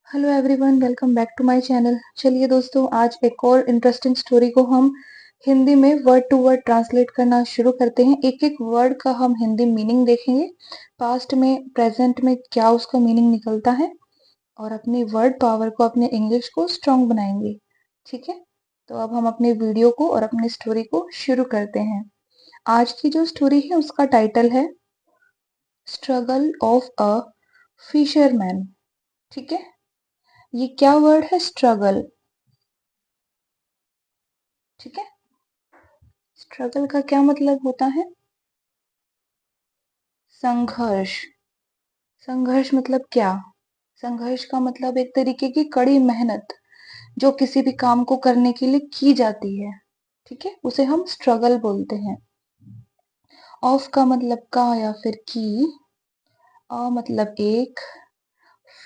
Hello everyone, welcome back to my channel. चलिए दोस्तों, आज एक और इंटरेस्टिंग स्टोरी को हम हिंदी में वर्ड टू वर्ड ट्रांसलेट करना शुरू करते हैं। एक एक वर्ड का हम हिंदी मीनिंग देखेंगे, पास्ट में प्रेजेंट में क्या उसका मीनिंग निकलता है, और अपनी वर्ड पावर को, अपने इंग्लिश को स्ट्रॉन्ग बनाएंगे। ठीक है, तो अब हम अपने वीडियो को और अपनी स्टोरी को शुरू करते हैं। आज की जो स्टोरी है उसका टाइटल है स्ट्रगल ऑफ अ फिशरमैन। ठीक है, ये क्या वर्ड है? स्ट्रगल। ठीक है, स्ट्रगल का क्या मतलब होता है? संघर्ष। संघर्ष मतलब क्या? संघर्ष का मतलब एक तरीके की कड़ी मेहनत जो किसी भी काम को करने के लिए की जाती है। ठीक है, उसे हम स्ट्रगल बोलते हैं। ऑफ का मतलब का या फिर की, अ मतलब एक,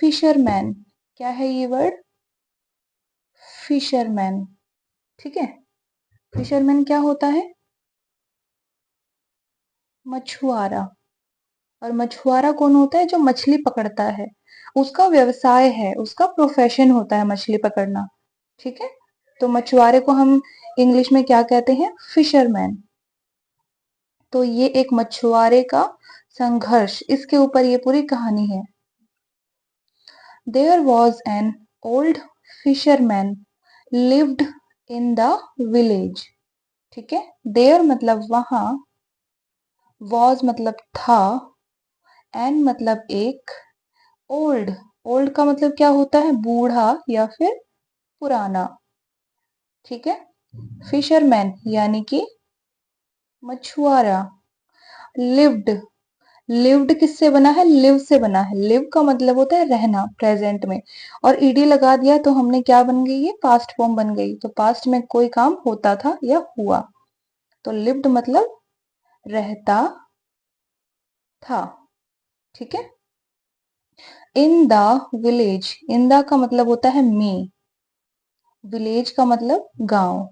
फिशरमैन। क्या है ये वर्ड? फिशरमैन। ठीक है, फिशरमैन क्या होता है? मछुआरा। और मछुआरा कौन होता है? जो मछली पकड़ता है, उसका व्यवसाय है, उसका प्रोफेशन होता है मछली पकड़ना। ठीक है, तो मछुआरे को हम इंग्लिश में क्या कहते हैं? फिशरमैन। तो ये एक मछुआरे का संघर्ष, इसके ऊपर ये पूरी कहानी है। There was an old fisherman lived in the village. ठीक है, देयर मतलब वहां, वॉज मतलब था, एन मतलब एक, ओल्ड। ओल्ड का मतलब क्या होता है? बूढ़ा या फिर पुराना। ठीक है, फिशरमैन यानी कि मछुआरा। लिव्ड, लिव्ड किससे बना है? लिव से बना है। लिव का मतलब होता है रहना, प्रेजेंट में, और ईडी लगा दिया तो हमने क्या बन गई? ये पास्ट फॉर्म बन गई। तो पास्ट में कोई काम होता था या हुआ, तो लिव्ड मतलब रहता था। ठीक है, इन द विलेज, इन द का मतलब होता है में, विलेज का मतलब गांव।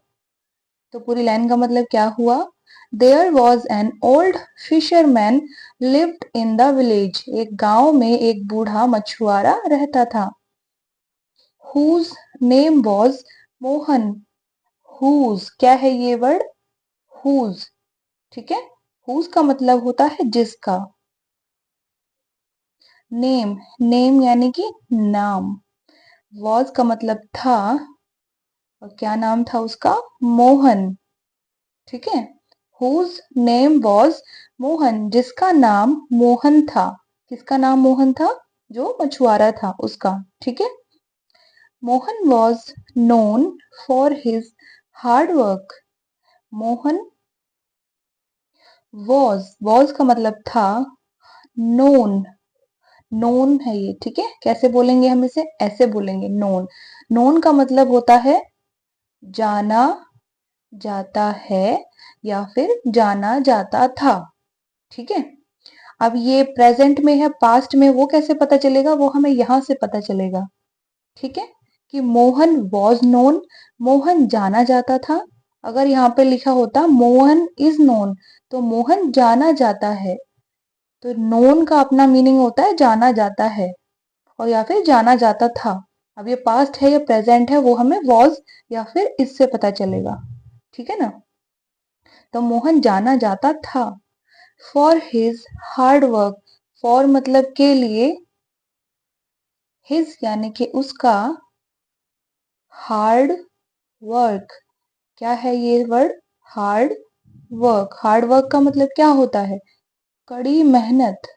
तो पूरी लाइन का मतलब क्या हुआ? There was an old fisherman lived in the village. एक गांव में एक बूढ़ा मछुआरा रहता था। Whose name was Mohan. Whose क्या है ये वर्ड? हुज। ठीक है, हुज का मतलब होता है जिसका। नेम, नेम यानी कि नाम। वॉज का मतलब था, और क्या नाम था उसका? मोहन। ठीक है, हुज नेम वॉज मोहन, जिसका नाम मोहन था। किसका नाम मोहन था? जो मछुआरा था उसका। ठीक है, Mohan was known for his hard work. Mohan was का मतलब था, नोन, नोन है ये। ठीक है, कैसे बोलेंगे हम इसे? ऐसे बोलेंगे, नोन। नोन का मतलब होता है जाना जाता है या फिर जाना जाता था। ठीक है, अब ये प्रेजेंट में है, पास्ट में वो कैसे पता चलेगा? वो हमें यहां से पता चलेगा। ठीक है, कि मोहन वॉज नोन, मोहन जाना जाता था। अगर यहाँ पे लिखा होता मोहन इज नोन, तो मोहन जाना जाता है। तो नोन का अपना मीनिंग होता है जाना जाता है, और या फिर जाना जाता था। अब ये पास्ट है या प्रेजेंट है, वो हमें वॉज या फिर इससे पता चलेगा। ठीक है ना, तो मोहन जाना जाता था। For his hard work, for मतलब के लिए, हिज यानी कि उसका, हार्ड वर्क। क्या है ये word? Hard work. Hard work का मतलब क्या होता है? कड़ी मेहनत।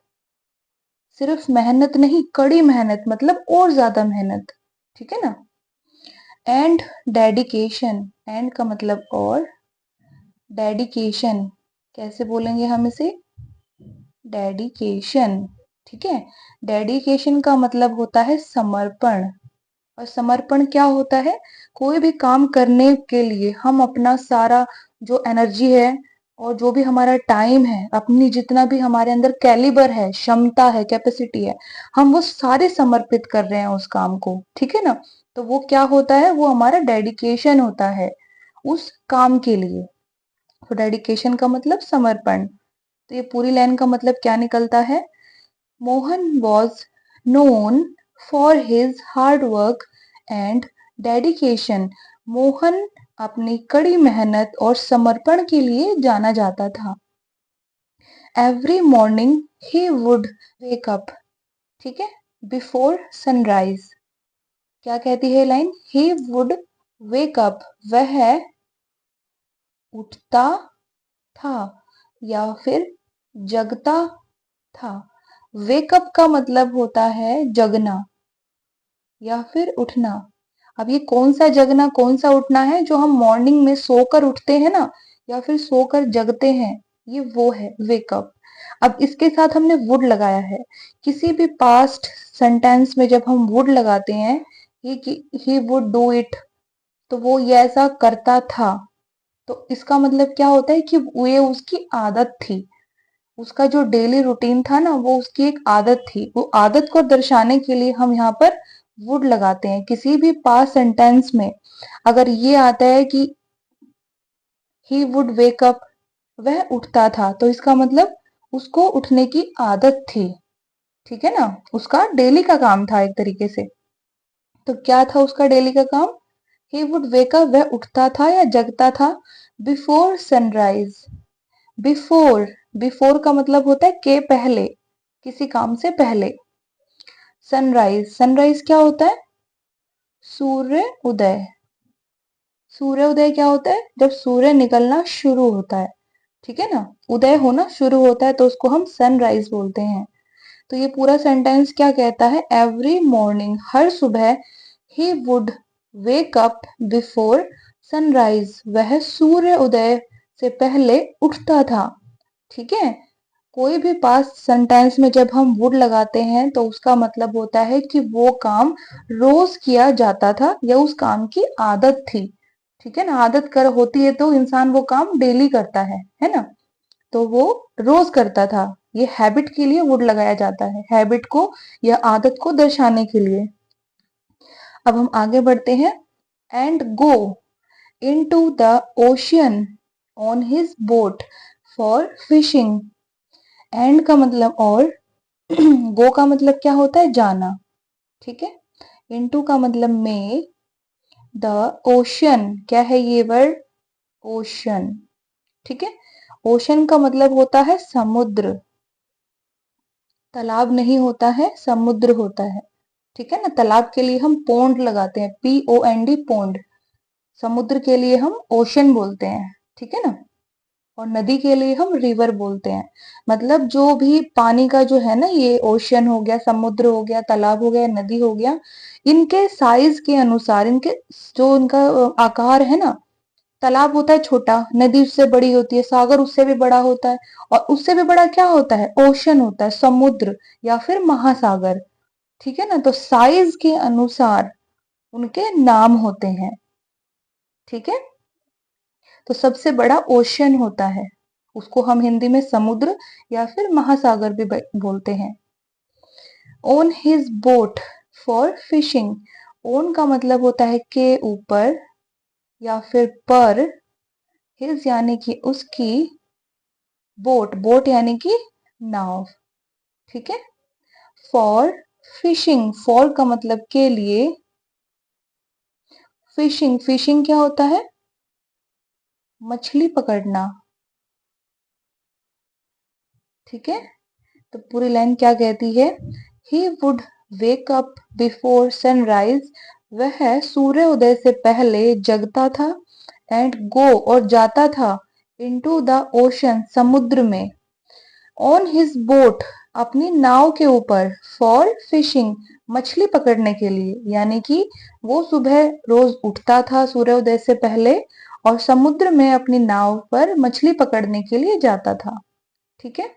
सिर्फ मेहनत नहीं, कड़ी मेहनत मतलब और ज्यादा मेहनत। ठीक है ना, एंड डेडिकेशन। एंड का मतलब और, डेडिकेशन कैसे बोलेंगे हम इसे? डेडिकेशन। ठीक है, डेडिकेशन का मतलब होता है समर्पण। और समर्पण क्या होता है? कोई भी काम करने के लिए हम अपना सारा जो एनर्जी है, और जो भी हमारा टाइम है, अपनी जितना भी हमारे अंदर कैलिबर है, क्षमता है, कैपेसिटी है, हम वो सारे समर्पित कर रहे हैं उस काम को। ठीक है ना, तो वो क्या होता है? वो हमारा डेडिकेशन होता है उस काम के लिए। तो डेडिकेशन का मतलब समर्पण। तो ये पूरी लाइन का मतलब क्या निकलता है? Mohan was known for his hard work and dedication. Mohan अपनी कड़ी मेहनत और समर्पण के लिए जाना जाता था। Every morning he would wake up, ठीक है, बिफोर सनराइज। क्या कहती है line? He would wake up, वह उठता था या फिर जगता था। वेकअप का मतलब होता है जगना या फिर उठना। अब ये कौन सा जगना कौन सा उठना है? जो हम मॉर्निंग में सोकर उठते हैं ना, या फिर सोकर जगते हैं, ये वो है वेकअप। अब इसके साथ हमने वुड लगाया है। किसी भी पास्ट सेंटेंस में जब हम वुड लगाते हैं, ही वुड डू इट, तो वो ये ऐसा करता था, तो इसका मतलब क्या होता है कि ये उसकी आदत थी। उसका जो डेली रूटीन था ना, वो उसकी एक आदत थी। वो आदत को दर्शाने के लिए हम यहाँ पर वुड लगाते हैं। किसी भी पास्ट सेंटेंस में अगर ये आता है कि ही वुड वेक अप, वह उठता था, तो इसका मतलब उसको उठने की आदत थी। ठीक है ना, उसका डेली का काम था एक तरीके से। तो क्या था उसका डेली का काम? ही वुड वेक अप, वह उठता था या जगता था बिफोर सनराइज। बिफोर, बिफोर का मतलब होता है के पहले, किसी काम से पहले। सनराइज, सनराइज क्या होता है? सूर्य उदय। सूर्य उदय क्या होता है? जब सूर्य निकलना शुरू होता है, ठीक है ना, उदय होना शुरू होता है, तो उसको हम सनराइज बोलते हैं। तो ये पूरा सेंटेंस क्या कहता है? एवरी मॉर्निंग, हर सुबह, he would wake up before sunrise, वह सूर्य उदय से पहले उठता था। ठीक है। कोई भी पास्ट सेंटेंस में जब हम वुड लगाते हैं तो उसका मतलब होता है कि वो काम रोज किया जाता था या उस काम की आदत थी। ठीक है ना, आदत कर होती है तो इंसान वो काम डेली करता है ना, तो वो रोज करता था। ये हैबिट के लिए वुड लगाया जाता है, हैबिट को या आदत को दर्शाने के लिए। अब हम आगे बढ़ते हैं। And go into the ocean on his boat for fishing. And का मतलब और, गो का मतलब क्या होता है? जाना। ठीक है। इनटू का मतलब में, द ओशन, क्या है ये वर्ड? ओशन। ठीक है। ओशन का मतलब होता है समुद्र। तालाब नहीं होता है, समुद्र होता है। ठीक है ना, तालाब के लिए हम पोंड लगाते हैं, POND, पोंड। समुद्र के लिए हम ओशन बोलते हैं। ठीक है ना, और नदी के लिए हम रिवर बोलते हैं। मतलब जो भी पानी का जो है ना, ये ओशन हो गया, समुद्र हो गया, तालाब हो गया, नदी हो गया, इनके साइज के अनुसार, इनके जो इनका आकार है ना, तालाब होता है छोटा, नदी उससे बड़ी होती है, सागर उससे भी बड़ा होता है, और उससे भी बड़ा क्या होता है? ओशन होता है, समुद्र या फिर महासागर। ठीक है ना, तो साइज के अनुसार उनके नाम होते हैं। ठीक है। तो सबसे बड़ा ओशन होता है, उसको हम हिंदी में समुद्र या फिर महासागर भी बोलते हैं। Own his boat for fishing. Own का मतलब होता है के ऊपर या फिर पर, हिज यानी कि उसकी, बोट, बोट यानी कि नाव। ठीक है। फॉर फिशिंग, फॉर का मतलब के लिए, फिशिंग, फिशिंग क्या होता है? मछली पकड़ना। ठीक है। तो पूरी लाइन क्या कहती है? He would wake up before sunrise, वह सूर्य उदय से पहले जगता था। एंड गो, और जाता था, इनटू द ओशन, समुद्र में। ऑन हिज बोट, अपनी नाव के ऊपर। फॉर फिशिंग, मछली पकड़ने के लिए, यानी कि वो सुबह रोज उठता था सूर्योदय से पहले और समुद्र में अपनी नाव पर मछली पकड़ने के लिए जाता था। ठीक है।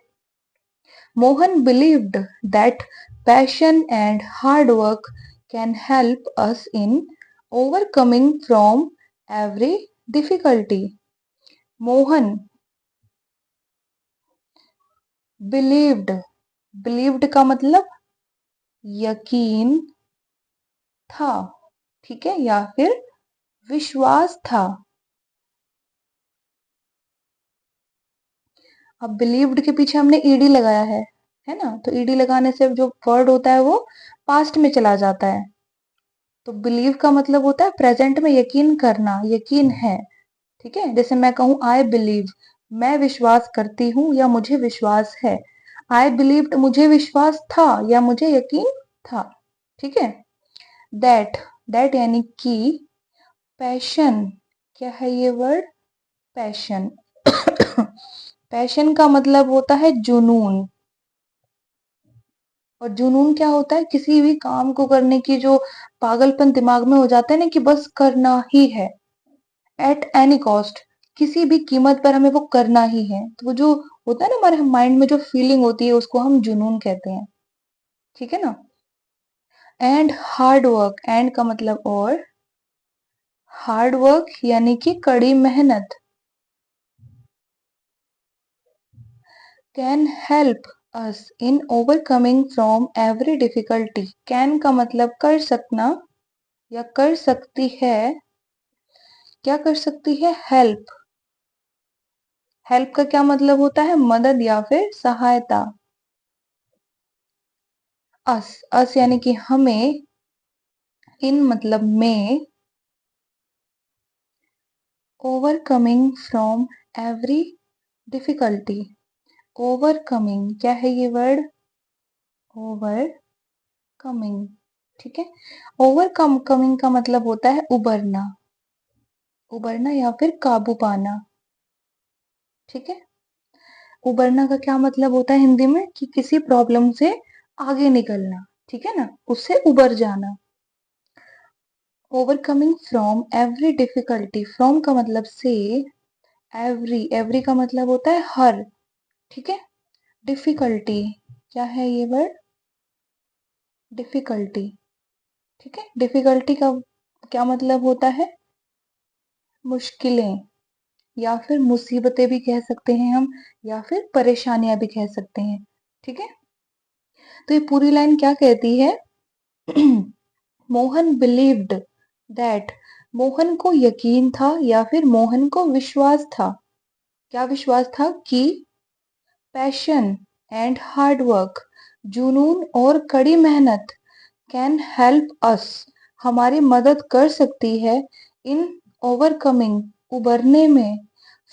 Mohan believed that passion and hard work can help us in overcoming from every difficulty. Mohan believed, believed का मतलब यकीन था, ठीक है, या फिर विश्वास था। अब बिलीव्ड के पीछे हमने ईडी लगाया है ना, तो ईडी लगाने से जो वर्ड होता है वो पास्ट में चला जाता है। तो बिलीव का मतलब होता है प्रेजेंट में यकीन करना, यकीन है। ठीक है, जैसे मैं कहूं आई बिलीव, मैं विश्वास करती हूँ या मुझे विश्वास है। आई बिलीव, मुझे विश्वास था या मुझे यकीन था। ठीक है। दैट, दैट यानी कि पैशन, क्या है ये वर्ड, पैशन। पैशन का मतलब होता है जुनून। और जुनून क्या होता है, किसी भी काम को करने की जो पागलपन दिमाग में हो जाता है ना कि बस करना ही है, एट एनी कॉस्ट, किसी भी कीमत पर हमें वो करना ही है। तो वो जो होता है ना हमारे माइंड में जो फीलिंग होती है उसको हम जुनून कहते हैं। ठीक है ना। एंड हार्ड वर्क, एंड का मतलब और, हार्ड वर्क यानी कि कड़ी मेहनत। Can help us in overcoming from every difficulty. Can का मतलब कर सकना या कर सकती है, क्या कर सकती है, हेल्प। हेल्प का क्या मतलब होता है, मदद या फिर सहायता। अस, अस यानी कि हमें, इन मतलब में, overcoming from every difficulty. Overcoming क्या है ये वर्ड, ओवरकमिंग। ठीक है। ओवरकम, कमिंग का मतलब होता है उबरना, उबरना या फिर काबू पाना। ठीक है। उबरना का क्या मतलब होता है हिंदी में, कि किसी प्रॉब्लम से आगे निकलना। ठीक है ना, उससे उबर जाना। Overcoming from every difficulty, from का मतलब से, एवरी, एवरी का मतलब होता है हर। ठीक है। डिफिकल्टी, क्या है ये वर्ड, डिफिकल्टी। ठीक है। डिफिकल्टी का क्या मतलब होता है, मुश्किलें या फिर मुसीबतें भी कह सकते हैं हम, या फिर परेशानियां भी कह सकते हैं। ठीक है। तो ये पूरी लाइन क्या कहती है, मोहन बिलीव्ड दैट, मोहन को यकीन था या फिर मोहन को विश्वास था, क्या विश्वास था, कि पैशन एंड हार्ड वर्क, जुनून और कड़ी मेहनत, कैन हेल्प अस, हमारी मदद कर सकती है, इन ओवरकमिंग, उबरने में,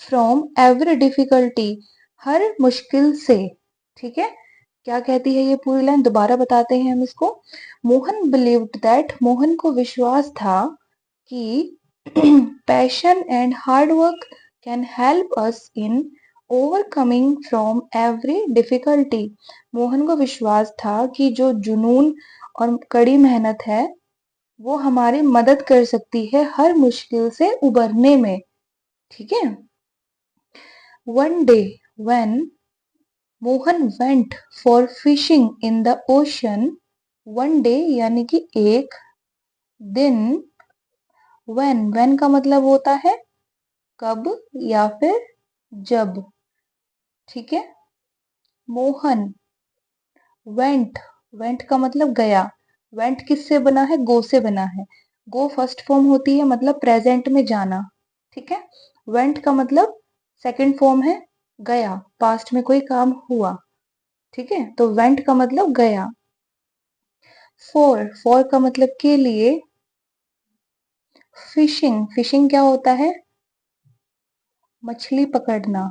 फ्रॉम एवरी डिफिकल्टी, हर मुश्किल से। ठीक है। क्या कहती है ये पूरी लाइन, दोबारा बताते हैं हम इसको। मोहन बिलीव्ड दैट, मोहन को विश्वास था कि passion and hard work can help us in overcoming from every difficulty, Mohan को विश्वास था कि जो जुनून और कड़ी मेहनत है वो हमारी मदद कर सकती है हर मुश्किल से उबरने में। ठीक है। One day when Mohan went for fishing in the ocean, one day यानी कि एक दिन, व्हेन, व्हेन का मतलब होता है कब या फिर जब। ठीक है। मोहन वेंट, वेंट का मतलब गया, वेंट किससे बना है, गो से बना है। गो फर्स्ट फॉर्म होती है मतलब प्रेजेंट में जाना। ठीक है। वेंट का मतलब सेकंड फॉर्म है गया, पास्ट में कोई काम हुआ। ठीक है। तो वेंट का मतलब गया। फॉर का मतलब के लिए। फिशिंग, फिशिंग क्या होता है, मछली पकड़ना।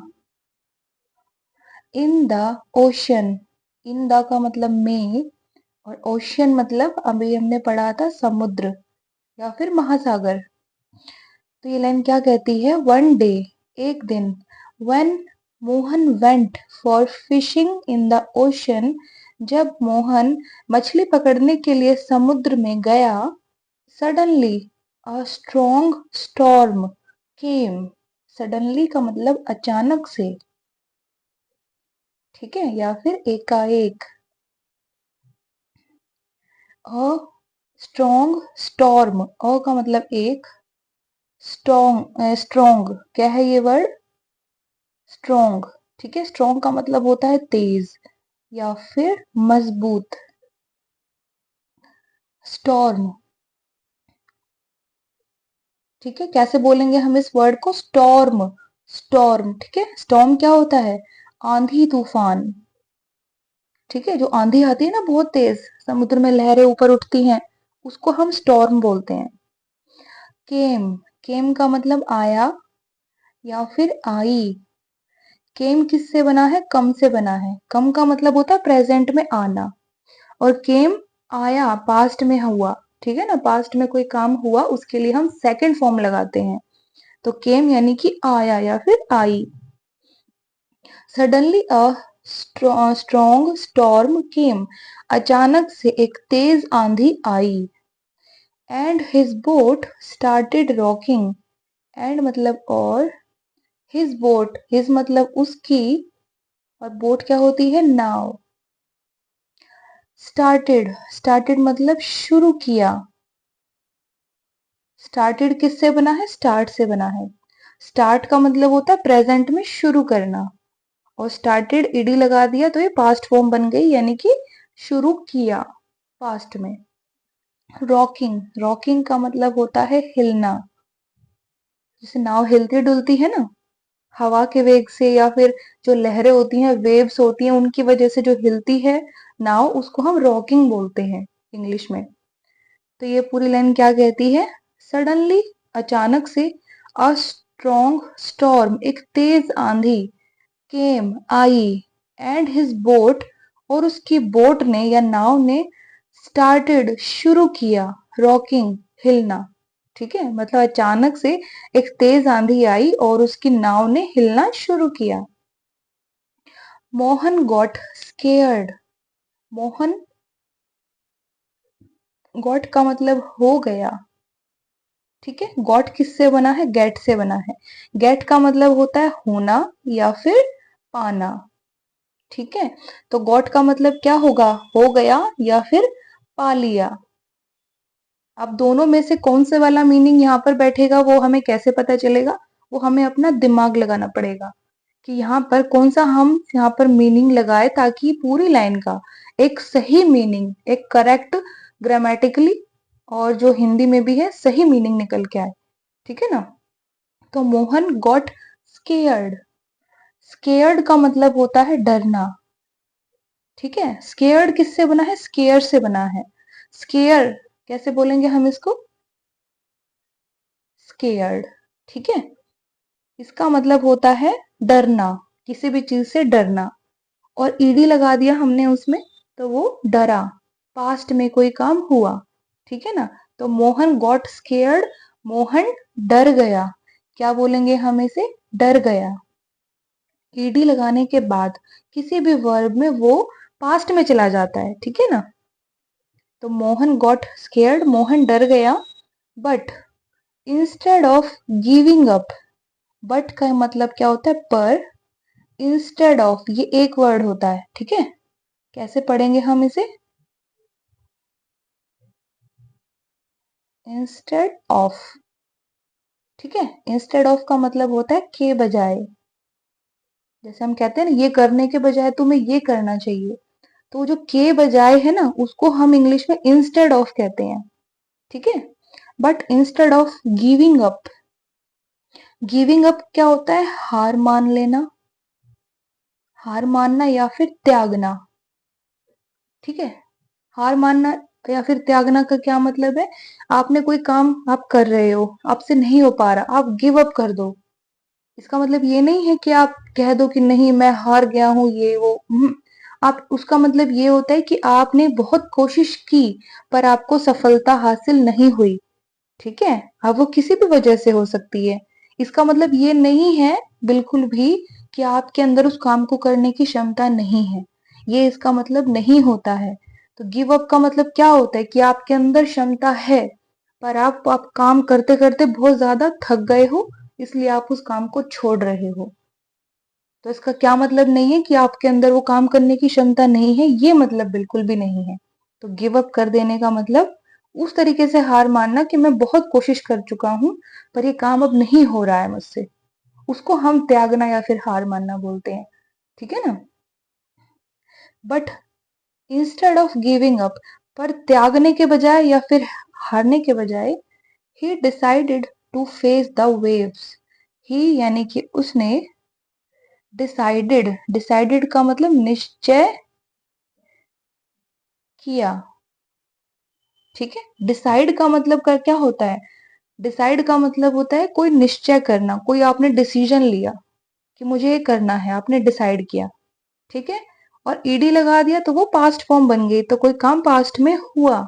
In the ocean, in the का मतलब में, और ओशन मतलब अभी हमने पढ़ा था समुद्र या फिर महासागर। तो ये लाइन क्या कहती है, वन डे, एक दिन, when Mohan went for fishing in the ocean, जब मोहन मछली पकड़ने के लिए समुद्र में गया, suddenly a strong storm came, suddenly का मतलब अचानक से। ठीक है, या फिर एकाएक। अ स्ट्रॉन्ग स्टॉर्म, अ का मतलब एक, स्ट्रॉन्ग, स्ट्रॉन्ग क्या है ये वर्ड, स्ट्रॉन्ग। ठीक है। स्ट्रॉन्ग का मतलब होता है तेज या फिर मजबूत। स्टॉर्म। ठीक है। कैसे बोलेंगे हम इस वर्ड को, स्टॉर्म, स्टॉर्म। ठीक है। स्टॉर्म क्या होता है, आंधी तूफान। ठीक है, जो आंधी आती है ना बहुत तेज, समुद्र में लहरें ऊपर उठती हैं, उसको हम स्टॉर्म बोलते हैं। केम, केम का मतलब आया या फिर आई। केम किससे बना है? कम से बना है। कम का मतलब होता है प्रेजेंट में आना, और केम आया पास्ट में हुआ। ठीक है ना, पास्ट में कोई काम हुआ उसके लिए हम सेकंड फॉर्म लगाते हैं। तो केम यानी कि आया या फिर आई। Suddenly a strong storm came, अचानक से एक तेज आंधी आई। And his boat started rocking, and मतलब और, हिज बोट, हिज मतलब उसकी, और बोट क्या होती है? नाव। स्टार्टेड, स्टार्टेड मतलब शुरू किया। स्टार्टेड किससे बना है? स्टार्ट से बना है। स्टार्ट का मतलब होता है प्रेजेंट में शुरू करना, और स्टार्टेड ईडी लगा दिया तो ये पास्ट फॉर्म बन गई, यानी कि शुरू किया पास्ट में। रॉकिंग, रॉकिंग का मतलब होता है हिलना। जैसे नाव हिलती डुलती है ना, हवा के वेग से, या फिर जो लहरें होती हैं, वेव्स होती हैं, उनकी वजह से जो हिलती है नाव, उसको हम रॉकिंग बोलते हैं इंग्लिश में। तो ये पूरी लाइन क्या कहती है? सडनली, अचानक से, अ स्ट्रॉन्ग स्टॉर्म, एक तेज आंधी, केम आई, एंड हिज बोट, और उसकी बोट ने या नाव ने, स्टार्टेड शुरू किया, रॉकिंग हिलना। ठीक है, मतलब अचानक से एक तेज आंधी आई और उसकी नाव ने हिलना शुरू किया। Mohan got scared, Mohan, got का मतलब हो गया। ठीक है, गॉट किससे बना है? गेट से बना है। गेट का मतलब होता है होना या फिर पाना। ठीक है, तो गॉट का मतलब क्या होगा? हो गया या फिर पा लिया। अब दोनों में से कौन से वाला मीनिंग यहाँ पर बैठेगा वो हमें कैसे पता चलेगा? वो हमें अपना दिमाग लगाना पड़ेगा कि यहाँ पर कौन सा हम यहाँ पर मीनिंग लगाए, ताकि पूरी लाइन का एक सही मीनिंग, एक करेक्ट ग्रामेटिकली, और जो हिंदी में भी है सही मीनिंग निकल के आए। ठीक है ना, तो मोहन गॉट स्केयर्ड, स्केयर्ड का मतलब होता है डरना। ठीक है, स्केयर्ड किससे बना है? स्केयर से बना है। स्केयर कैसे बोलेंगे हम इसको? स्केयर्ड। ठीक है, इसका मतलब होता है डरना, किसी भी चीज से डरना, और ईडी लगा दिया हमने उसमें, तो वो डरा, पास्ट में कोई काम हुआ। ठीक है ना, तो मोहन गॉट स्केयर्ड, मोहन डर गया। क्या बोलेंगे हम इसे? डर गया। ईडी लगाने के बाद किसी भी वर्ब में वो पास्ट में चला जाता है। ठीक है ना, तो मोहन गॉट स्केयर्ड, मोहन डर गया। But instead of giving up, but का मतलब क्या होता है? पर। इंस्टेड ऑफ ये एक वर्ड होता है। ठीक है, कैसे पढ़ेंगे हम इसे? Instead of. ठीक है, इंस्टेड ऑफ का मतलब होता है के बजाय। जैसे हम कहते हैं ना, ये करने के बजाय तुम्हें ये करना चाहिए, तो जो के बजाय है ना, उसको हम इंग्लिश में इंस्टेड ऑफ कहते हैं। ठीक है, but instead of giving up, giving up क्या होता है? हार मान लेना, हार मानना या फिर त्यागना। ठीक है, हार मानना या फिर त्यागना का क्या मतलब है? आपने कोई काम आप कर रहे हो, आपसे नहीं हो पा रहा, आप गिव अप कर दो। इसका मतलब ये नहीं है कि आप कह दो कि नहीं मैं हार गया हूं ये वो। आप, उसका मतलब ये होता है कि आपने बहुत कोशिश की पर आपको सफलता हासिल नहीं हुई। ठीक है, अब वो किसी भी वजह से हो सकती है। इसका मतलब ये नहीं है बिल्कुल भी कि आपके अंदर उस काम को करने की क्षमता नहीं है, ये इसका मतलब नहीं होता है। तो गिव अप का मतलब क्या होता है? कि आपके अंदर क्षमता है, पर आप काम करते करते बहुत ज्यादा थक गए हो, इसलिए आप उस काम को छोड़ रहे हो। तो इसका क्या मतलब नहीं है कि आपके अंदर वो काम करने की क्षमता नहीं है, ये मतलब बिल्कुल भी नहीं है। तो गिव अप कर देने का मतलब उस तरीके से हार मानना कि मैं बहुत कोशिश कर चुका हूं पर ये काम अब नहीं हो रहा है मुझसे, उसको हम त्यागना या फिर हार मानना बोलते हैं। ठीक है ना, but instead of giving up, पर त्यागने के बजाय या फिर हारने के बजाय, he decided to face the waves, he यानी कि उसने, डिसाइडेड, डिसाइडेड का मतलब निश्चय किया। ठीक है, डिसाइड का मतलब का क्या होता है? डिसाइड का मतलब होता है कोई निश्चय करना, कोई आपने डिसीजन लिया कि मुझे ये करना है, आपने डिसाइड किया। ठीक है, और ईडी लगा दिया तो वो पास्ट फॉर्म बन गई, तो कोई काम पास्ट में हुआ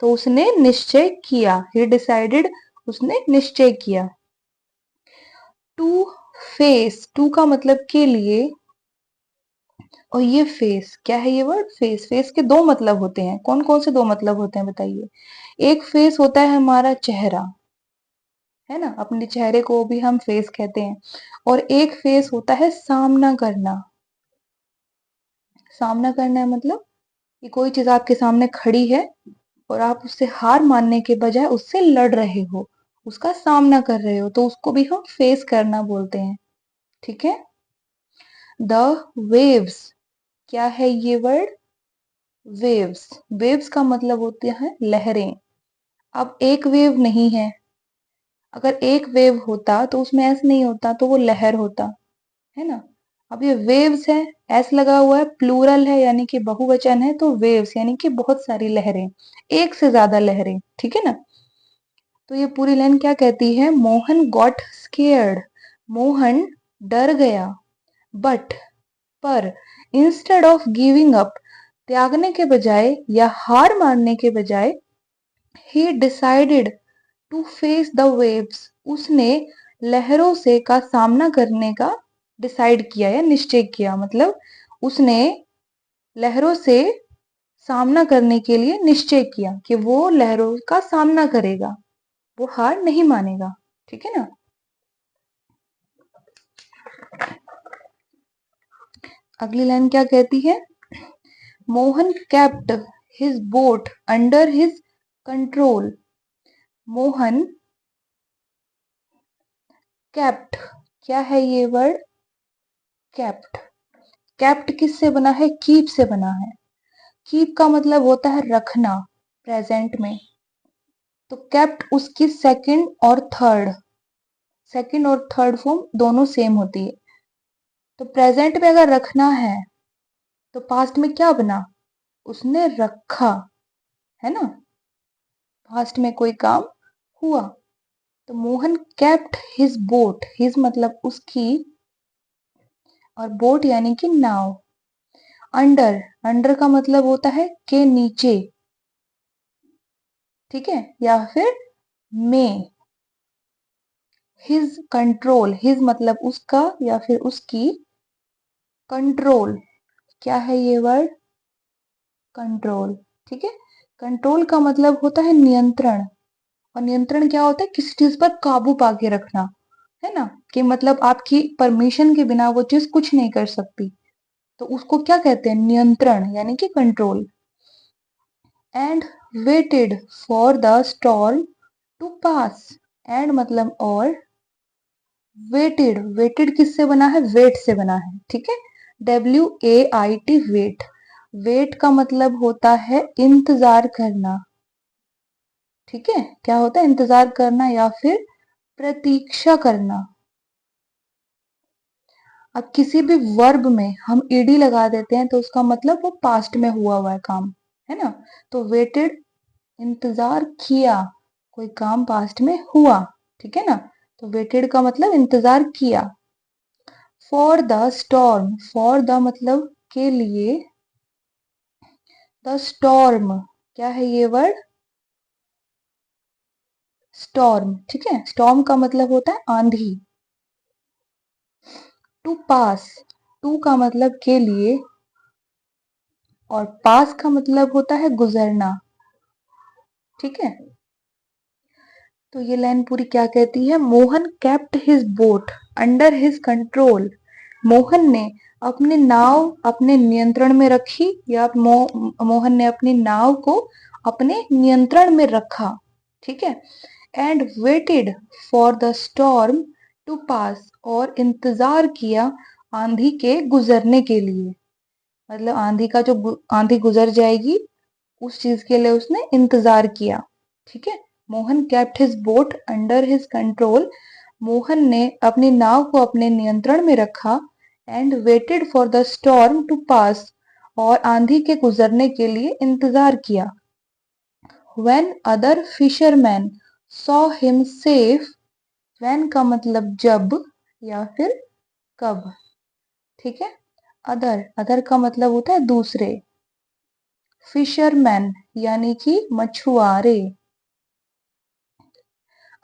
तो उसने निश्चय किया, ही डिसाइडेड, उसने निश्चय किया। टू फेस, टू का मतलब के लिए, और ये फेस क्या है? ये वर्ड फेस, फेस के दो मतलब होते हैं। कौन कौन से दो मतलब होते हैं बताइए? एक फेस होता है हमारा चेहरा, है ना, अपने चेहरे को भी हम फेस कहते हैं। और एक फेस होता है सामना करना। सामना करना है मतलब कि कोई चीज आपके सामने खड़ी है और आप उससे हार मानने के बजाय उससे लड़ रहे हो, उसका सामना कर रहे हो, तो उसको भी हम फेस करना बोलते हैं। ठीक है, द वेव्स, क्या है ये वर्ड? वेव्स, वेव्स का मतलब होते हैं लहरें। अब एक वेव नहीं है, अगर एक वेव होता तो उसमें ऐस नहीं होता, तो वो लहर होता, है ना। अब ये वेव्स है, एस लगा हुआ है, प्लूरल है यानी कि बहुवचन है, तो वेव्स यानी कि बहुत सारी लहरें, एक से ज्यादा लहरें। ठीक है ना। तो ये पूरी लाइन क्या कहती है? मोहन गॉट स्केयर्ड, मोहन डर गया, बट, पर, इंस्टेड ऑफ गिविंग अप, त्यागने के बजाय या हार मानने के बजाय, he decided to face the waves, उसने लहरों से का सामना करने का डिसाइड किया या निश्चय किया। मतलब उसने लहरों से सामना करने के लिए निश्चय किया कि वो लहरों का सामना करेगा, वो हार नहीं मानेगा। ठीक है ना। अगली लाइन क्या कहती है? Mohan kept his boat under his control, Mohan kept, क्या है ये वर्ड? केप्ट, केप्ट किससे बना है? कीप से बना है। कीप का मतलब होता है रखना, प्रेजेंट में। तो केप्ट उसकी सेकंड और थर्ड फॉर्म दोनों सेम होती है। तो प्रेजेंट में अगर रखना है तो पास्ट में क्या बना? उसने रखा, है ना। पास्ट में कोई काम हुआ। तो Mohan kept his boat, his मतलब उसकी, और बोट यानी कि नाव। अंडर, अंडर का मतलब होता है के नीचे, ठीक है, या फिर में। हिज कंट्रोल, हिज मतलब उसका या फिर उसकी, कंट्रोल, क्या है ये वर्ड? कंट्रोल। ठीक है, कंट्रोल का मतलब होता है नियंत्रण। और नियंत्रण क्या होता है? किसी चीज पर काबू पाके रखना, है ना, कि मतलब आपकी परमिशन के बिना वो चीज कुछ नहीं कर सकती, तो उसको क्या कहते हैं? नियंत्रण यानी कि control. And waited for the storm to pass, and मतलब और, वेटेड, वेटेड किससे बना है? वेट से बना है। ठीक है, WAIT, वेट। वेट का मतलब होता है इंतजार करना। ठीक है, क्या होता है? इंतजार करना या फिर प्रतीक्षा करना। अब किसी भी वर्ब में हम ईडी लगा देते हैं तो उसका मतलब वो पास्ट में हुआ है काम, है ना। तो वेटेड, इंतजार किया, कोई काम पास्ट में हुआ। ठीक है ना। तो वेटेड का मतलब इंतजार किया। For the storm, for the मतलब के लिए, द स्टॉर्म, क्या है ये वर्ड? स्टॉर्म। ठीक है, स्टॉर्म का मतलब होता है आंधी। टू पास, टू का मतलब के लिए, और पास का मतलब होता है गुजरना। ठीक है, तो ये लाइन पूरी क्या कहती है? Mohan kept his boat under his control, Mohan ने अपनी नाव अपने नियंत्रण में रखी, या मोहन ने अपनी नाव को अपने नियंत्रण में रखा। ठीक है, and waited for the storm to pass, और इंतजार किया आंधी के गुजरने के लिए। मतलब आंधी का जो आंधी गुजर जाएगी उस चीज के लिए उसने इंतजार किया। ठीक है, Mohan kept his boat under his control, Mohan ने अपनी नाव को अपने नियंत्रण में रखा। And waited for the storm to pass, और आंधी के गुजरने के लिए इंतजार किया। When other fishermen saw him safe, when का मतलब जब या फिर कब, ठीक है। अदर का मतलब होता है दूसरे। फिशरमैन यानी कि मछुआरे।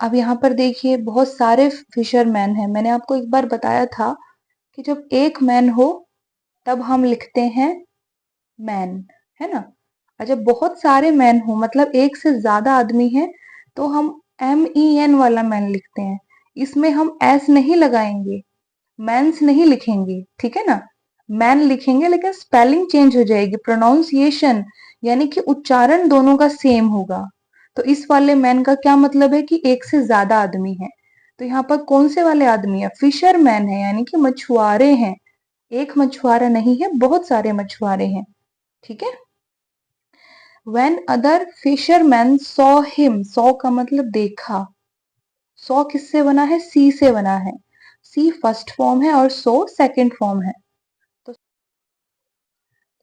अब यहाँ पर देखिए बहुत सारे फिशरमैन हैं। मैंने आपको एक बार बताया था कि जब एक मैन हो तब हम लिखते हैं मैन, है ना। और जब बहुत सारे मैन हो मतलब एक से ज्यादा आदमी है तो हम MEN वाला मैन लिखते हैं। इसमें हम एस नहीं लगाएंगे, मैंस नहीं लिखेंगे, ठीक है ना। मैन लिखेंगे लेकिन स्पेलिंग चेंज हो जाएगी, प्रोनाउंसिएशन यानी कि उच्चारण दोनों का सेम होगा। तो इस वाले मैन का क्या मतलब है कि एक से ज्यादा आदमी है। तो यहाँ पर कौन से वाले आदमी है, फिशरमैन है यानी कि मछुआरे हैं। एक मछुआरा नहीं है, बहुत सारे मछुआरे हैं, ठीक है। When other fishermen saw him, saw का मतलब देखा। सौ किससे बना है, सी से बना है। सी फर्स्ट फॉर्म है और सो सेकंड फॉर्म है।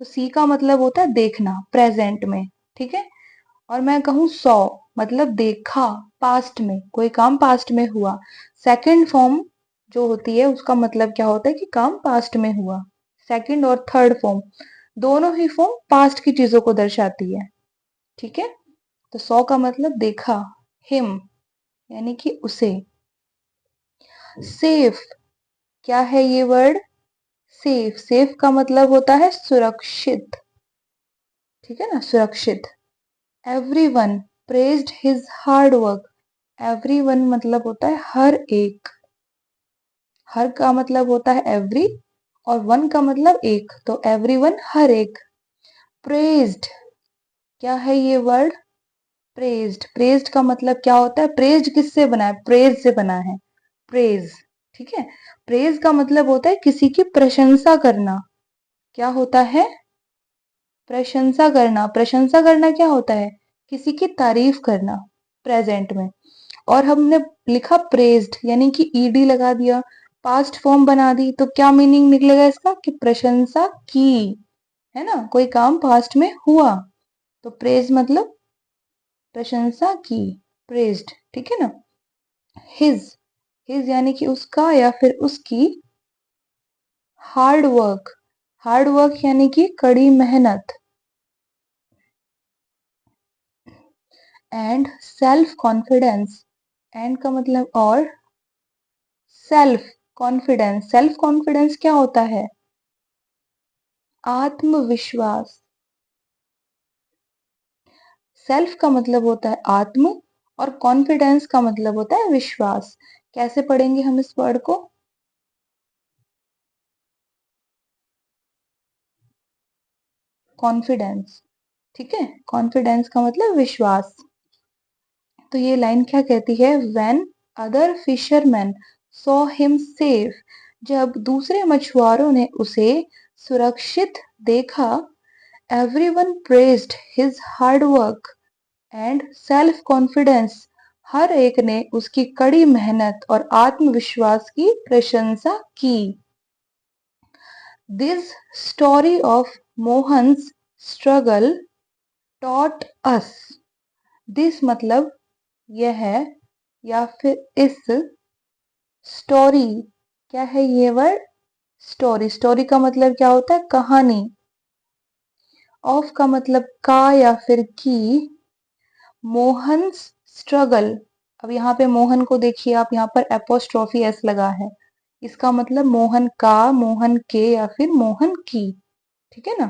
तो सी का मतलब होता है देखना प्रेजेंट में, ठीक है। और मैं कहूँ सौ मतलब देखा पास्ट में, कोई काम पास्ट में हुआ। सेकंड फॉर्म जो होती है उसका मतलब क्या होता है कि काम पास्ट में हुआ। सेकंड और थर्ड फॉर्म दोनों ही फॉर्म पास्ट की चीजों को दर्शाती है, ठीक है। तो सौ का मतलब देखा, हिम यानी कि उसे। सेफ, क्या है ये वर्ड, सेफ। सेफ का मतलब होता है सुरक्षित, ठीक है ना, सुरक्षित। Everyone praised his hard work. Everyone मतलब होता है हर एक। हर का मतलब होता है एवरी और वन का मतलब एक, तो एवरीवन हर एक। प्रेज्ड, क्या है ये वर्ड, प्रेज्ड। प्रेज्ड का मतलब क्या होता है, प्रेज्ड किससे बना है, प्रेज से बना है, प्रेज, ठीक है। प्रेज का मतलब होता है किसी की प्रशंसा करना। क्या होता है, प्रशंसा करना। प्रशंसा करना क्या होता है, किसी की तारीफ करना प्रेजेंट में। और हमने लिखा प्रेज्ड यानी कि ईडी लगा दिया, पास्ट फॉर्म बना दी, तो क्या मीनिंग निकलेगा इसका कि प्रशंसा की, है ना, कोई काम पास्ट में हुआ। तो प्रेज मतलब प्रशंसा की, प्रेज्ड, ठीक है ना। हिज, हिज यानी कि उसका या फिर उसकी। हार्ड वर्क, हार्ड वर्क यानी कि कड़ी मेहनत। एंड सेल्फ कॉन्फिडेंस, एंड का मतलब और, सेल्फ कॉन्फिडेंस। सेल्फ कॉन्फिडेंस क्या होता है, आत्मविश्वास। सेल्फ का मतलब होता है आत्म और कॉन्फिडेंस का मतलब होता है विश्वास। कैसे पढ़ेंगे हम इस वर्ड को, कॉन्फिडेंस, ठीक है। कॉन्फिडेंस का मतलब विश्वास। तो ये लाइन क्या कहती है, when other fisherman saw him safe, जब दूसरे मछुआरों ने उसे सुरक्षित देखा। Everyone praised his hard work and self confidence, हर एक ने उसकी कड़ी मेहनत और आत्मविश्वास की प्रशंसा की। This story of Mohan's struggle taught us. This मतलब यह है या फिर इस, स्टोरी, क्या है ये वर्ड, स्टोरी। स्टोरी का मतलब क्या होता है, कहानी। ऑफ का मतलब का या फिर की। मोहन्स स्ट्रगल, अब यहाँ पे मोहन को देखिए आप, यहाँ पर एपोस्ट्रोफी एस लगा है। इसका मतलब मोहन का, मोहन के या फिर मोहन की, ठीक है ना।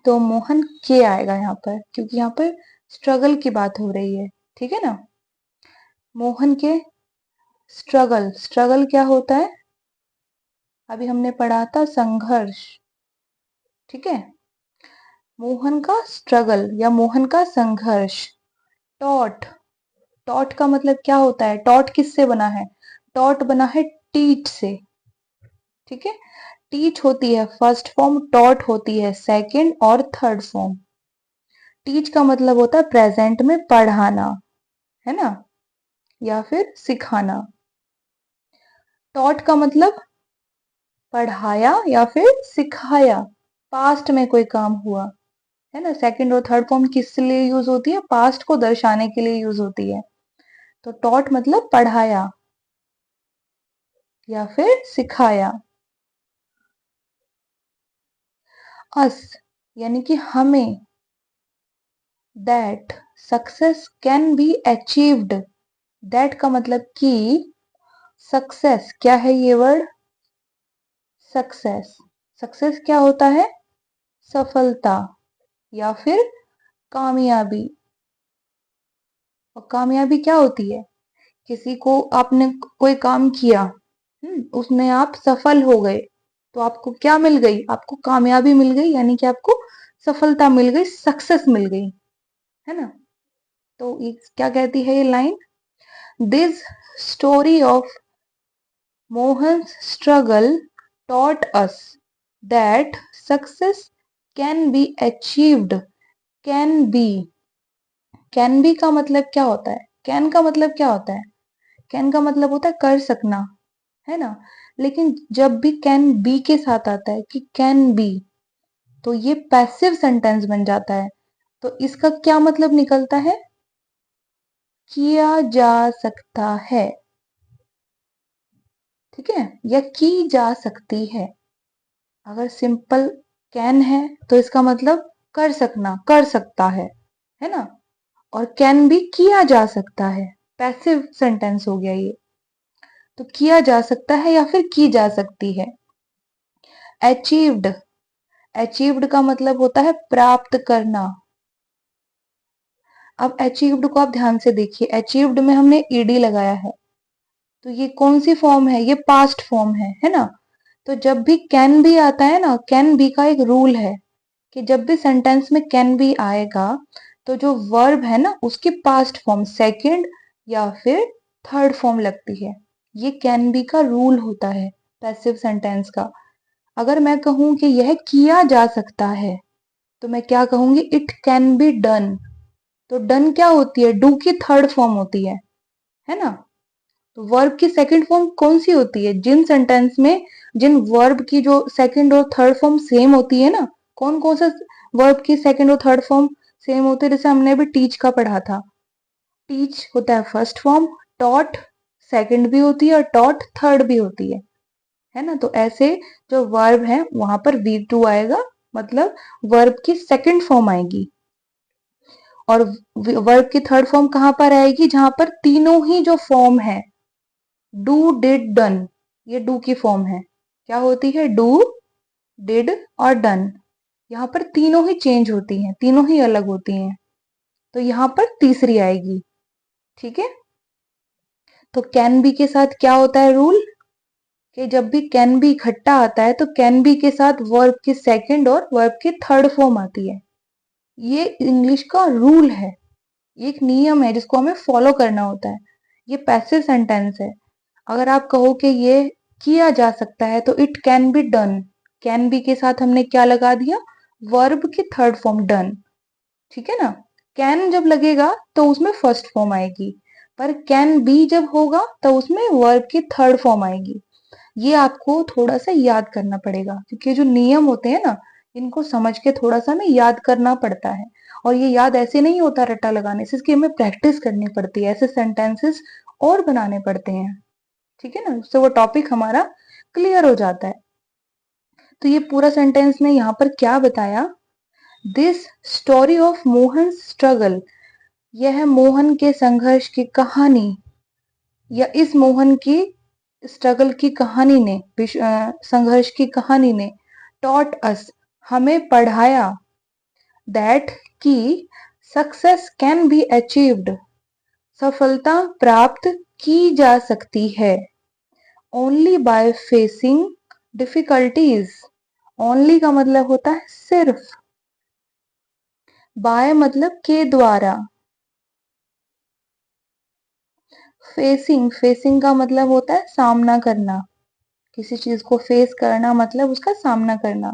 तो मोहन के आएगा यहाँ पर क्योंकि यहाँ पर स्ट्रगल की बात हो रही है, ठीक है ना। मोहन के स्ट्रगल, स्ट्रगल क्या होता है, अभी हमने पढ़ा था संघर्ष, ठीक है। मोहन का स्ट्रगल या मोहन का संघर्ष। टॉट, टॉट का मतलब क्या होता है, टॉट किससे बना है, टॉट बना है टीच से, ठीक है। टीच होती है फर्स्ट फॉर्म, टॉट होती है सेकंड और थर्ड फॉर्म। टीच का मतलब होता है प्रेजेंट में पढ़ाना, है ना, या फिर सिखाना। टॉट का मतलब पढ़ाया या फिर सिखाया, पास्ट में कोई काम हुआ, है ना। सेकंड और थर्ड फॉर्म किस लिए यूज होती है? पास्ट को दर्शाने के लिए यूज होती है। तो टॉट मतलब पढ़ाया या फिर सिखाया। अस यानी कि हमें, that success can be achieved, that का मतलब कि सक्सेस क्या है ये वर्ड? सक्सेस, सक्सेस क्या होता है? सफलता या फिर कामयाबी। और कामयाबी क्या होती है? किसी को आपने कोई काम किया, उसमें आप सफल हो गए, तो आपको क्या मिल गई? आपको कामयाबी मिल गई, यानी कि आपको सफलता मिल गई, सक्सेस मिल गई, है ना। तो ये क्या कहती है ये line? This story of Mohan's struggle taught us that success can be achieved। Can be, can be का मतलब क्या होता है? कैन का मतलब क्या होता है? कैन का मतलब होता है कर सकना, है ना। लेकिन जब भी कैन बी के साथ आता है कि कैन बी, तो ये पैसिव सेंटेंस बन जाता है। तो इसका क्या मतलब निकलता है? किया जा सकता है, ठीक है, या की जा सकती है। अगर सिंपल कैन है तो इसका मतलब कर सकना, कर सकता है ना। और कैन भी किया जा सकता है, पैसिव सेंटेंस हो गया ये। तो किया जा सकता है या फिर की जा सकती है। अचीव्ड, अचीव्ड का मतलब होता है प्राप्त करना। अब अचीव्ड को आप ध्यान से देखिए, अचीव्ड में हमने ईडी लगाया है, तो ये कौन सी फॉर्म है? ये पास्ट फॉर्म है ना। तो जब भी कैन बी आता है ना, कैन बी का एक रूल है कि जब भी सेंटेंस में कैन बी आएगा, तो जो वर्ब है ना उसकी पास्ट फॉर्म सेकंड या फिर थर्ड फॉर्म लगती है। ये कैन बी का रूल होता है पैसिव सेंटेंस का। अगर मैं कहूं कि यह किया जा सकता है, तो मैं क्या कहूंगी? It can be done. तो डन क्या होती है? डू की थर्ड फॉर्म होती है ना। तो वर्ब की सेकंड फॉर्म कौन सी होती है? जिन सेंटेंस में जिन वर्ब की जो सेकंड और थर्ड फॉर्म सेम होती है ना, कौन कौन सा वर्ब की सेकंड और थर्ड फॉर्म सेम होते हैं? जैसे हमने अभी टीच का पढ़ा था, टीच होता है फर्स्ट फॉर्म, टॉट सेकंड भी होती है और टॉट थर्ड भी होती है ना। तो ऐसे जो वर्ब है वहां पर वी टू आएगा, मतलब वर्ब की सेकंड फॉर्म आएगी। और वर्ब की थर्ड फॉर्म कहां पर आएगी? जहां पर तीनों ही जो फॉर्म है, डू डिड डन, ये डू की फॉर्म है। क्या होती है? डू, डिड और डन। यहाँ पर तीनों ही चेंज होती हैं, तीनों ही अलग होती हैं। तो यहाँ पर तीसरी आएगी, ठीक है। तो कैन बी के साथ क्या होता है रूल? कि जब भी कैन बी इकट्ठा आता है तो कैन बी के साथ वर्ब की सेकंड और वर्ब की थर्ड फॉर्म आती है। ये इंग्लिश का रूल है, एक नियम है जिसको हमें फॉलो करना होता है। ये पैसिव सेंटेंस है। अगर आप कहो कि ये किया जा सकता है, तो it can be done, can be के साथ हमने क्या लगा दिया? वर्ब की थर्ड फॉर्म डन, ठीक है ना। कैन जब लगेगा तो उसमें फर्स्ट फॉर्म आएगी, पर कैन बी जब होगा तो उसमें वर्ब की थर्ड फॉर्म आएगी। ये आपको थोड़ा सा याद करना पड़ेगा, क्योंकि जो नियम होते हैं ना, इनको समझ के थोड़ा सा हमें याद करना पड़ता है। और ये याद ऐसे नहीं होता रट्टा लगाने से, इसकी हमें प्रैक्टिस करनी पड़ती है, ऐसे सेंटेंसेस और बनाने पड़ते हैं, ठीक है ना। उससे वो टॉपिक हमारा क्लियर हो जाता है। तो ये पूरा सेंटेंस ने यहाँ पर क्या बताया? This story of Mohan struggle, यह मोहन के संघर्ष की कहानी, या इस मोहन की स्ट्रगल की कहानी ने, संघर्ष की कहानी ने, टॉट अस, हमें पढ़ाया, दैट की सक्सेस कैन बी अचीव्ड, सफलता प्राप्त की जा सकती है, only by facing difficulties. Only का मतलब होता है सिर्फ, बाय मतलब के द्वारा, फेसिंग, फेसिंग का मतलब होता है सामना करना, किसी चीज को फेस करना मतलब उसका सामना करना।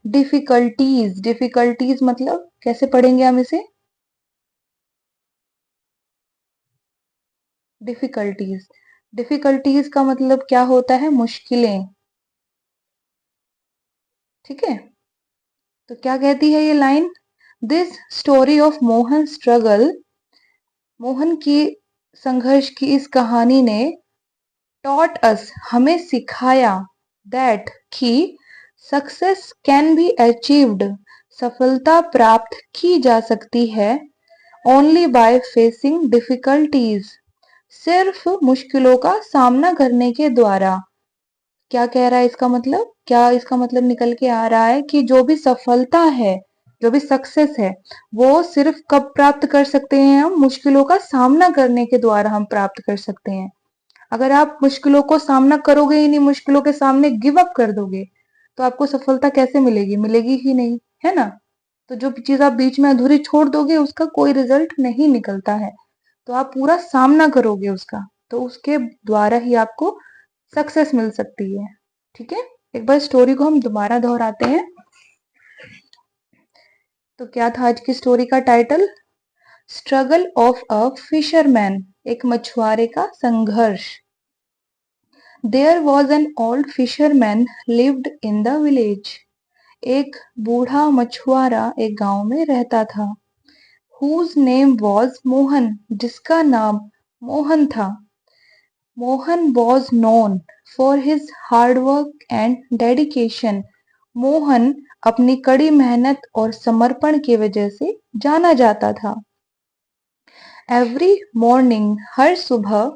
डिफिकल्टीज, डिफिकल्टीज मतलब कैसे पढ़ेंगे हम इसे? डिफिकल्टीज, डिफिकल्टीज का मतलब क्या होता है? मुश्किलें, ठीक है, तो क्या कहती है ये line? This story of Mohan struggle, Mohan की संघर्ष की इस कहानी ने टॉट अस, हमें सिखाया, दैट कि सक्सेस कैन बी अचीव्ड, सफलता प्राप्त की जा सकती है, ओनली बाय फेसिंग डिफिकल्टीज, सिर्फ मुश्किलों का सामना करने के द्वारा। क्या कह रहा है इसका मतलब? क्या इसका मतलब निकल के आ रहा है कि जो भी सफलता है, जो भी सक्सेस है, वो सिर्फ कब प्राप्त कर सकते हैं हम? मुश्किलों का सामना करने के द्वारा हम प्राप्त कर सकते हैं। अगर आप मुश्किलों को सामना करोगे ही नहीं, मुश्किलों के सामने गिव अप कर दोगे, तो आपको सफलता कैसे मिलेगी? मिलेगी ही नहीं, है ना? तो जो चीज आप बीच में अधूरी छोड़ दोगे उसका कोई रिजल्ट नहीं निकलता है। तो आप पूरा सामना करोगे उसका, तो उसके द्वारा ही आपको सक्सेस मिल सकती है। ठीक है, एक बार स्टोरी को हम दोबारा दोहराते हैं। तो क्या था आज की स्टोरी का title? Struggle of a fisherman, एक मछुआरे का संघर्ष। There was an old fisherman lived in the village. एक बूढ़ा मछुआरा एक गांव में रहता था। हुज नेम वॉज मोहन, जिसका नाम मोहन था। Mohan was known for his hard work and dedication. Mohan अपनी कड़ी मेहनत और समर्पण की वजह से जाना जाता था। एवरी मॉर्निंग, हर सुबह,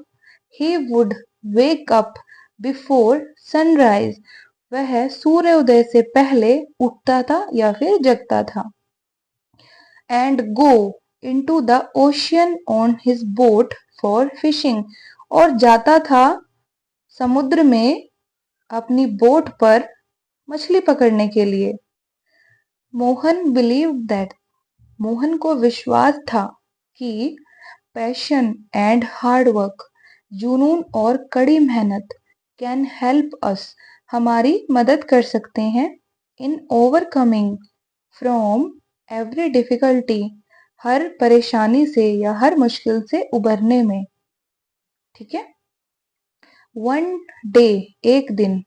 he would wake up before sunrise, वह सूर्योदय से पहले उठता था या फिर जगता था। And go into the ocean on his boat for fishing, और जाता था समुद्र में अपनी बोट पर मछली पकड़ने के लिए। मोहन बिलीव्ड दैट, मोहन को विश्वास था कि पैशन एंड हार्ड वर्क, जुनून और कड़ी मेहनत, कैन हेल्प अस, हमारी मदद कर सकते हैं, in overcoming from every difficulty, हर परेशानी से या हर मुश्किल से उबरने में। ठीक है। वन डे, एक दिन,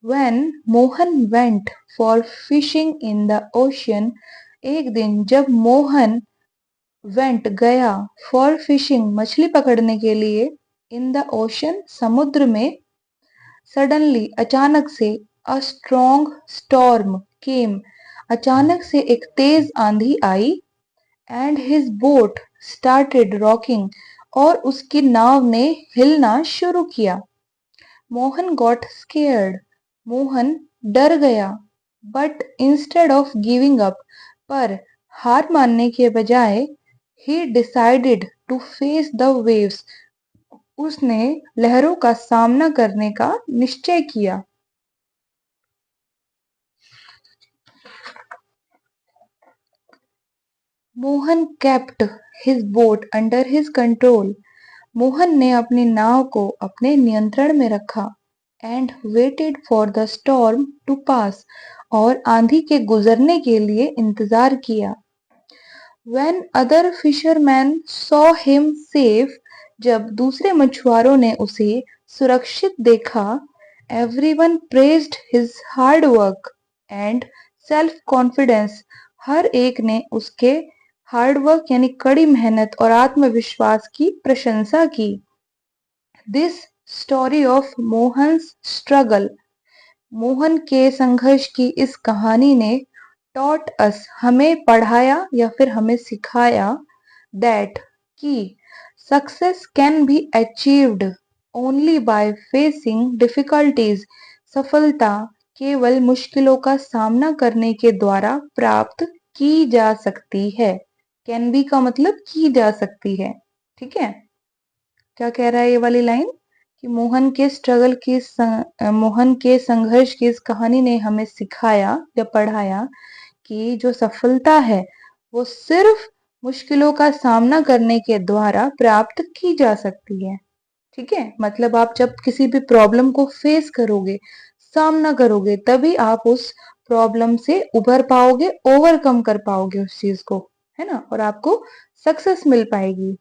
when Mohan went for fishing in the ocean, एक दिन जब मोहन वेंट गया, फॉर फिशिंग मछली पकड़ने के लिए, इन द ओशन समुद्र में, सडनली अचानक से, अ स्ट्रॉन्ग स्टॉर्म केम, अचानक से एक तेज आंधी आई, and his boat started rocking, और उसकी नाव ने हिलना शुरू किया। मोहन गॉट स्केयर्ड, मोहन डर गया। But instead of giving up, पर हार मानने के बजाय, he decided to face the waves, उसने लहरों का सामना करने का निश्चय किया। Mohan kept his boat under his control, Mohan ने अपनी नाव को अपने नियंत्रण में रखा। And waited for the storm to pass, और आंधी के गुजरने के लिए इंतजार किया। When other fishermen saw him safe, जब दूसरे मछुआरों ने उसे सुरक्षित देखा, everyone praised his hard work and self confidence, हर एक ने उसके हार्ड वर्क यानी कड़ी मेहनत और आत्मविश्वास की प्रशंसा की। This story of Mohan struggle, Mohan के संघर्ष की इस कहानी ने टॉट अस, हमें पढ़ाया या फिर हमें सिखाया, दैट कि success can be achieved only by facing difficulties, सफलता केवल मुश्किलों का सामना करने के द्वारा प्राप्त की जा सकती है। कैन बी का मतलब की जा सकती है। ठीक है, क्या कह रहा है ये वाली लाइन? कि मोहन के स्ट्रगल की मोहन के संघर्ष की इस कहानी ने हमें सिखाया या पढ़ाया कि जो सफलता है वो सिर्फ मुश्किलों का सामना करने के द्वारा प्राप्त की जा सकती है। ठीक है, मतलब आप जब किसी भी प्रॉब्लम को फेस करोगे, सामना करोगे, तभी आप उस प्रॉब्लम से उभर पाओगे, ओवरकम कर पाओगे उस चीज को, है ना, और आपको सक्सेस मिल पाएगी।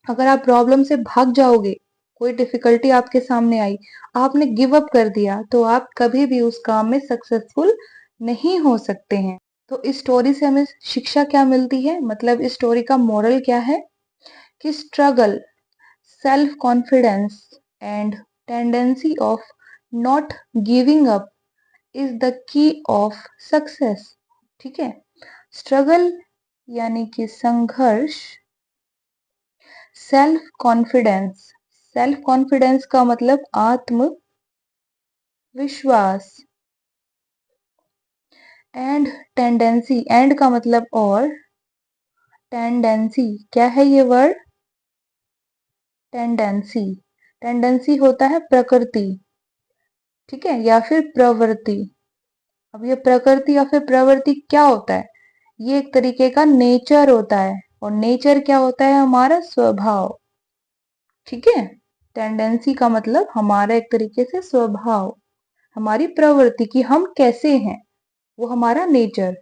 अगर आप प्रॉब्लम से भाग जाओगे, कोई डिफिकल्टी आपके सामने आई, आपने गिव अप कर दिया, तो आप कभी भी उस काम में सक्सेसफुल नहीं हो सकते हैं। तो इस स्टोरी से हमें शिक्षा क्या मिलती है, मतलब इस स्टोरी का मोरल क्या है कि struggle, self confidence and tendency of not giving up is the key of success. ठीक है, स्ट्रगल यानी कि संघर्ष, सेल्फ कॉन्फिडेंस, सेल्फ कॉन्फिडेंस का मतलब आत्मविश्वास, एंड टेंडेंसी, एंड का मतलब और, टेंडेंसी क्या है ये वर्ड, टेंडेंसी, टेंडेंसी होता है प्रकृति, ठीक है, या फिर प्रवृत्ति। अब ये प्रकृति या फिर प्रवृत्ति क्या होता है, ये एक तरीके का नेचर होता है, और नेचर क्या होता है, हमारा स्वभाव। ठीक है, टेंडेंसी का मतलब हमारा एक तरीके से स्वभाव, हमारी प्रवृत्ति की हम कैसे हैं, वो हमारा नेचर।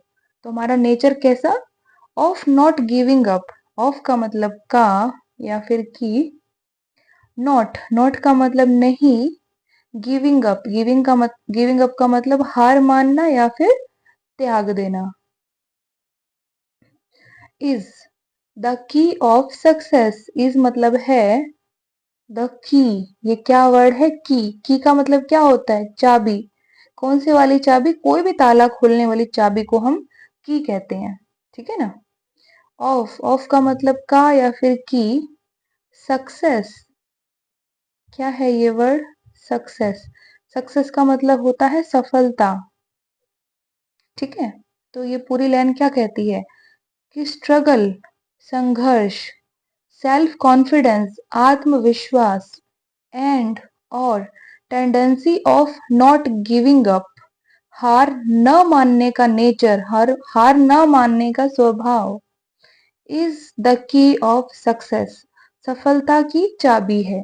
तो हमारा नेचर कैसा, of not giving up, of का मतलब का या फिर की, नॉट, नॉट का मतलब नहीं, गिविंग अप, गिविंग अप का मतलब हार मानना या फिर त्याग देना। Is the key of success, is मतलब है द की, ये क्या वर्ड है, की का मतलब क्या होता है, चाबी। कौन से वाली चाबी, कोई भी ताला खोलने वाली चाबी को हम की कहते हैं। ठीक है ना, ऑफ, ऑफ का मतलब का या फिर की, सक्सेस, क्या है ये वर्ड, सक्सेस, सक्सेस का मतलब होता है सफलता। ठीक है, तो ये पूरी लाइन क्या कहती है कि स्ट्रगल, संघर्ष, सेल्फ कॉन्फिडेंस, आत्मविश्वास, एंड और tendency of not giving up, हार न मानने का नेचर, हार न मानने का स्वभाव, is the key of success, सफलता की चाबी है।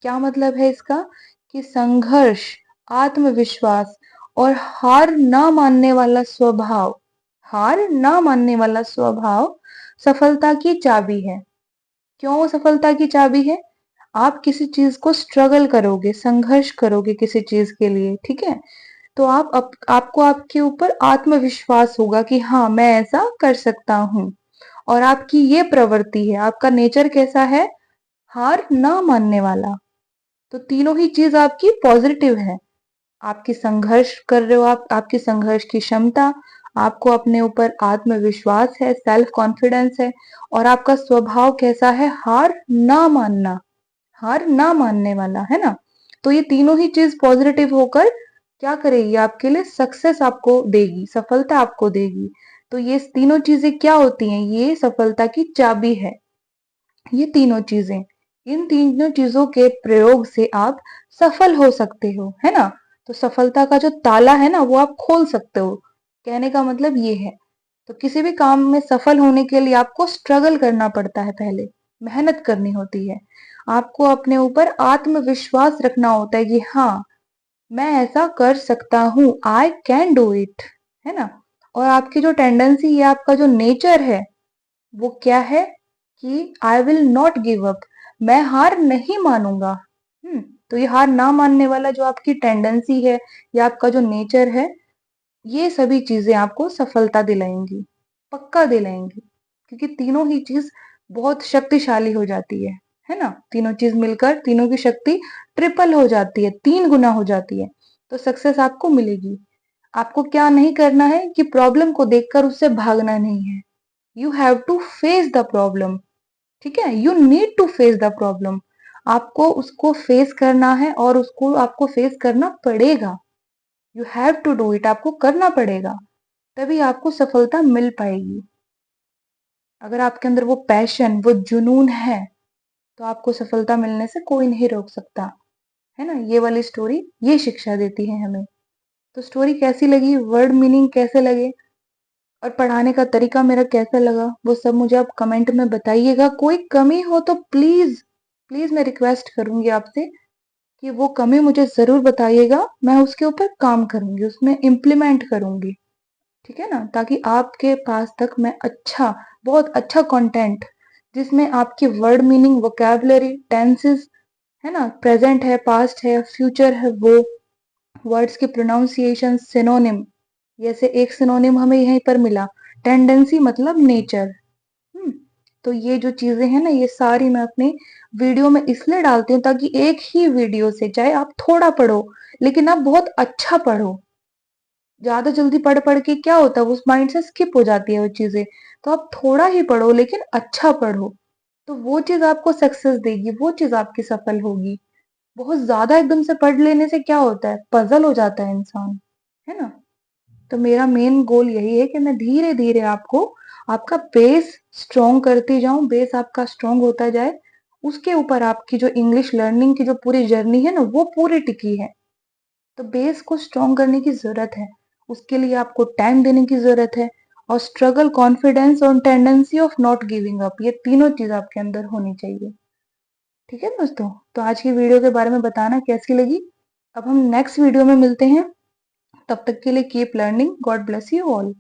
क्या मतलब है इसका कि संघर्ष, आत्मविश्वास और हार न मानने वाला स्वभाव, हार न मानने वाला स्वभाव सफलता की चाबी है। क्यों वो सफलता की चाबी है, आप किसी चीज को स्ट्रगल करोगे, संघर्ष करोगे किसी चीज के लिए, ठीक है, तो आपको आपके ऊपर आत्मविश्वास होगा कि हाँ मैं ऐसा कर सकता हूँ, और आपकी ये प्रवृत्ति है, आपका नेचर कैसा है, हार ना मानने वाला। तो तीनों ही चीज आपकी पॉजिटिव है, आपकी संघर्ष कर रहे हो आप, आपकी संघर्ष की क्षमता, आपको अपने ऊपर आत्मविश्वास है, सेल्फ कॉन्फिडेंस है, और आपका स्वभाव कैसा है, हार ना मानना, हार ना मानने वाला, है ना। तो ये तीनों ही चीज पॉजिटिव होकर क्या करेगी, आपके लिए सक्सेस आपको देगी, सफलता आपको देगी। तो ये तीनों चीजें क्या होती हैं, ये सफलता की चाबी है, ये तीनों चीजें, इन तीनों चीजों के प्रयोग से आप सफल हो सकते हो, है ना। तो सफलता का जो ताला है ना वो आप खोल सकते हो, कहने का मतलब ये है। तो किसी भी काम में सफल होने के लिए आपको स्ट्रगल करना पड़ता है, पहले मेहनत करनी होती है, आपको अपने ऊपर आत्मविश्वास रखना होता है कि हाँ मैं ऐसा कर सकता हूँ, आई कैन डू इट, है ना। और आपकी जो टेंडेंसी है, आपका जो नेचर है, वो क्या है कि I will not give up, मैं हार नहीं मानूंगा। तो ये हार ना मानने वाला जो आपकी टेंडेंसी है या आपका जो नेचर है, ये सभी चीजें आपको सफलता दिलाएंगी, पक्का दिलाएंगी, क्योंकि तीनों ही चीज बहुत शक्तिशाली हो जाती है ना। तीनों चीज मिलकर तीनों की शक्ति ट्रिपल हो जाती है, 3 गुना हो जाती है, तो सक्सेस आपको मिलेगी। आपको क्या नहीं करना है कि प्रॉब्लम को देखकर उससे भागना नहीं है, you have to face the problem. ठीक है, you need to face the problem, आपको उसको फेस करना है, और उसको आपको फेस करना पड़ेगा, you have to do it, आपको करना पड़ेगा, तभी आपको सफलता मिल पाएगी। अगर आपके अंदर वो पैशन, वो जुनून है, तो आपको सफलता मिलने से कोई नहीं रोक सकता, है ना। ये वाली स्टोरी ये शिक्षा देती है हमें। तो स्टोरी कैसी लगी, वर्ड मीनिंग कैसे लगे, और पढ़ाने का तरीका मेरा कैसा लगा, वो सब मुझे आप कमेंट में बताइएगा। कोई कमी हो तो प्लीज प्लीज मैं रिक्वेस्ट करूंगी आपसे कि वो कमी मुझे जरूर बताइएगा, मैं उसके ऊपर काम करूंगी, उसमें इम्प्लीमेंट करूंगी, ठीक है ना, ताकि आपके पास तक मैं अच्छा, बहुत अच्छा कंटेंट, जिसमें आपकी वर्ड मीनिंग, वोकैबुलरी, टेंसेस, है ना, प्रेजेंट है, पास्ट है, फ्यूचर है, वो वर्ड्स की प्रोनाउंसिएशन, सिनोनिम, जैसे एक सिनोनिम हमें यहीं पर मिला, टेंडेंसी मतलब नेचर। हम्म, तो ये जो चीजें हैं ना, ये सारी मैं अपने वीडियो में इसलिए डालती हूँ ताकि एक ही वीडियो से चाहे आप थोड़ा पढ़ो, लेकिन आप बहुत अच्छा पढ़ो। ज्यादा जल्दी पढ़ पढ़ के क्या होता है, उस माइंड से स्किप हो जाती है वो चीजें। तो आप थोड़ा ही पढ़ो लेकिन अच्छा पढ़ो, तो वो चीज आपको सक्सेस देगी, वो चीज आपकी सफल होगी। बहुत ज्यादा एकदम से पढ़ लेने से क्या होता है, पजल हो जाता है इंसान, है ना। तो मेरा मेन गोल यही है कि मैं धीरे धीरे आपको आपका बेस स्ट्रॉन्ग करती जाऊं, बेस आपका स्ट्रॉन्ग होता जाए, उसके ऊपर आपकी जो इंग्लिश लर्निंग की जो पूरी जर्नी है ना, वो पूरी टिकी है। तो बेस को स्ट्रॉन्ग करने की जरूरत है, उसके लिए आपको टाइम देने की जरूरत है, और स्ट्रगल, कॉन्फिडेंस और tendency of not giving up, ये तीनों चीज आपके अंदर होनी चाहिए। ठीक है दोस्तों, तो आज की वीडियो के बारे में बताना कैसी लगी। अब हम नेक्स्ट वीडियो में मिलते हैं, तब तक के लिए keep learning, God bless you all.